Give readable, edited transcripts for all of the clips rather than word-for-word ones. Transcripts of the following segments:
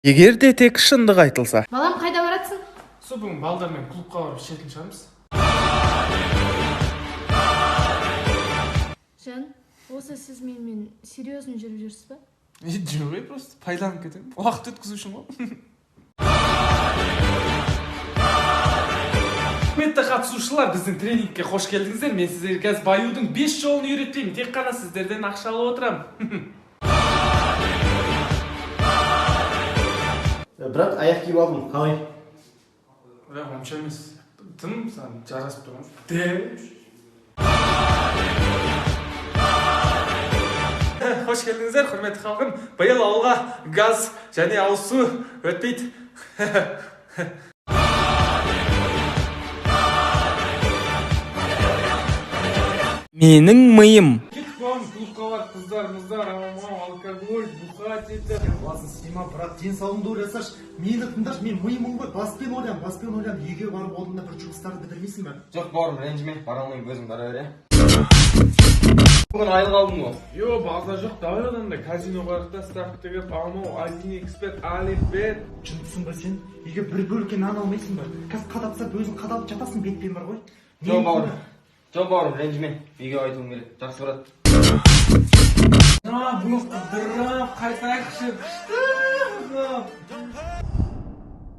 Егер де тек шындық айтылса. Балам, қайда баратсың? Бүгін балдармен клубқа барып ішетін шығармыз. Жан, осы сіз менімен серьезно жүріп жүрсіз ба? Жоқ, просто пайдаланып кетемін. Уақыт өткізу үшін ғой. Құрметті қатысушылар, біздің тренингке қош келдіңіздер. Мен сіздерге қазір баюдың 5 жолын үйретпеймін. Тек қана сіздерден ақша алып отырамын. Брат, аяқ киіп алдым, қалай? Онша емес. Тым саған жарасып тұрған. Қош келдіңіздер, құрметті халқым. Биыл ауылға газ және ауыз су өтпейді. Менің миым. Клубқа бар қыздар, алкоголь, бухать етті. Басын сима, брат, денсаулығыңды ойласаш, мені тыңдаш, мен миымын ғой, баспен ойлам, үйге барып алдында бір жұмыстарды бітірмейсің бе? Жоқ, бауырым, ренжіме, бара алмаймын, өзің бара бер, Бүгін айлық алдың ғой. Йо, базар жоқ, давай одан да казино барықта, ставкаға палмау, один эксперт, алиф, бет. Шындысың ба сен? Егер бір бөлке нан алмайсың ба? Қазір қадапса өзің қадалып жатасың, бетпен бар ғой. Жоқ, бауырым, ренжіме, үйге айтуым керек, жақсы брат. Бұл қыдырып, қайтайықшы,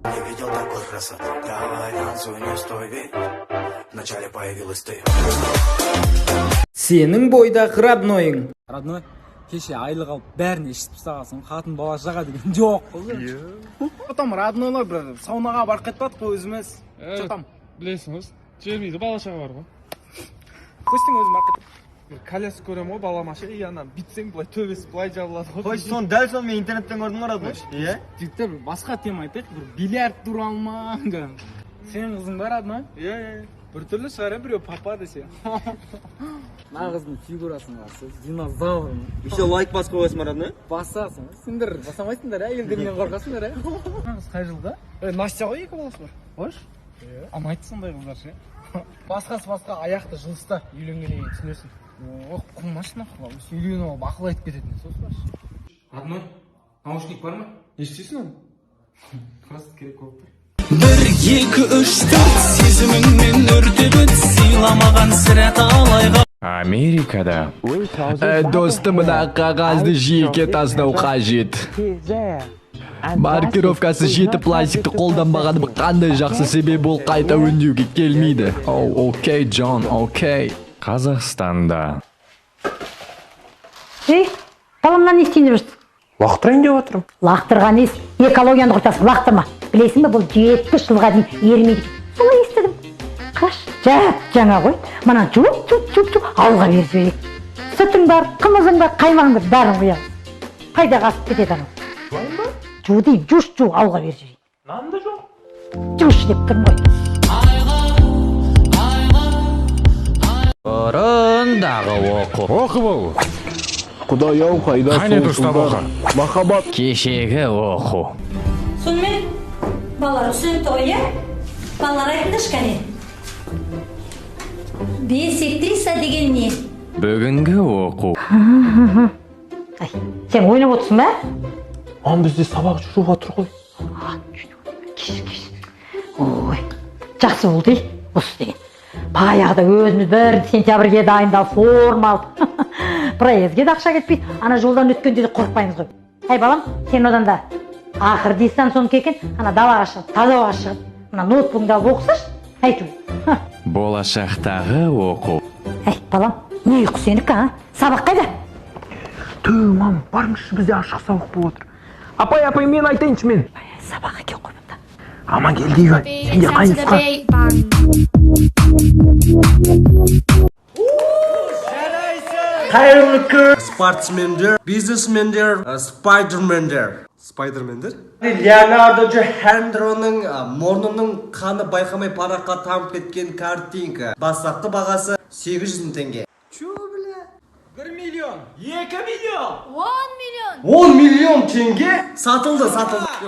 Не видел такой красоты. Давай танцуй, не стой, ведь вначале появилась ты. Сенің бойдағы роднойың. Родной, кеше айлық алып бәріне ішіп тастағансың, қатын бала шаға деген жоқ қой. Потом роднойлар бір саунаға барып қайтпадық қой өзіміз. Что білесің өз, жібермейді, бала шаға бар ғой. Көстің өзім барып қайтып. Коляска көрем ғой, балама ше, анан битсең былай төбесі былай жабылады ғой. Қой, сон дәл сон мен интернеттен көрдім ғой, родной. Иә? Жігіттер, басқа тема айтайық, бір бильярд туралы ма? Сен қызың бар родной? Иә. Бір түрлі шығар, біреу папа десе. На қыздың фигурасын қарсы, динозавр. Еще лайк бас қойасың ба, родной? Басасың, сендер басамайсыңдар, әйелдерінен қорқасыңдар, Қыз қай жылда? Настя ғой, 2 баласы бар. Қош? Амайды сондай қыздар ше. Басқасы басқа аяқты жылыста үйленгеннен кейін түсінесің. Қылмашы нақыла, үйленіп алып ақыл айтып кететін. Сосы бар. Родной, наушник бар ма? Не істейсің оны? Просто керек болып тұр. 1, 2, 3, 4 сезіміңмен өртеп өт, сыйламаған сірә талайға. Америкада достым, мына қағазды жиекке тастау қажет. Маркировкасы жетіп пластикті қолданбағаны қандай жақсы себеп ол қайта өңдеуге келмейді. Окей, Джон, окей. Қазақстанда. Баламнан не істейін жүрсің? Лақтырайын деп отырмын. Лақтырған ес, экологияны құртасың, лақтырма. Білесің бе, бұл 70 жылға дейін ермейді. Солай естідім. Қаш, жаңа ғой. Мана жуып, ауылға беріп жіберейік. Сүтің бар, қымызың бар, қаймағың бар, бәрін қоямыз. Пайдаға асып кетеді анау. Жу деймін, жуш, ауылға беріп жіберейік. Нан да жоқ. Жуш деп тұрмын ғой. Бұрындағы оқу. Оқы бол. Құдай-ау, қайда соңсыздар. Махаббат. Кешегі оқу. Сонымен, балалар үсен тойы, балалар айтыңдашы кәне. Бисектриса деген не? Бүгінгі оқу. Сен ойнап отырсың ба? Бізде сабақ жүріп отыр ғой. Ой, жақсы болды, осы деген. Баяғыда өзіміз бір сентябрьге дайындалып, форма алып. Проездге де ақша кетпейді, ана жолдан өткенде де қорықпаймыз ғой. Әй балам, сен одан да ақыр дистанционка екен, ана далаға шығып, таза ауаға шығып, мына ноутбугыңды алып оқысашы, айту. Болашақтағы оқу. Әй балам, не ұйқы сенікі, а? Сабақ қайда? Мам, барыңызшы, бізде ашық сабақ болып отыр. Апай, мен айтайыншы мен. Сабаққа кел қой бұнда. Аман кел дейгі, сен де қайынысқа. Қайырлы күн! Спортсмендер, бизнесмендер, спайдермендер. Спайдермендер? Леонардо Джохандроның мұрнының қаны байқамай параққа тамып кеткен картинка. Бастапқы бағасы 800 теңге. 1 миллион, 2 миллион, 10 миллион теңге? Сатылды.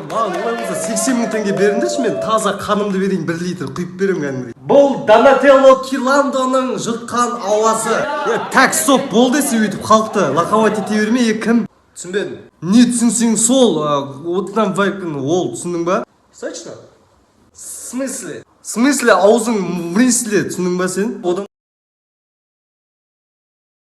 Маған олайымызда 80 мың теңге беріңдерші, мен таза қанымды берейін, 1 литр құйып берем кәдімгідей. Бұл Донателло Киландоның жұтқан ауасы. Так, стоп, болды десе өйтіп қалыпты. Лақават ете бермей, кім? түсінбедім. Не түсінсең сол, оттан вайпын ол, түсіндің ба? Сачна? В смысле? Аузың врисле, түсіндің ба сен? Одан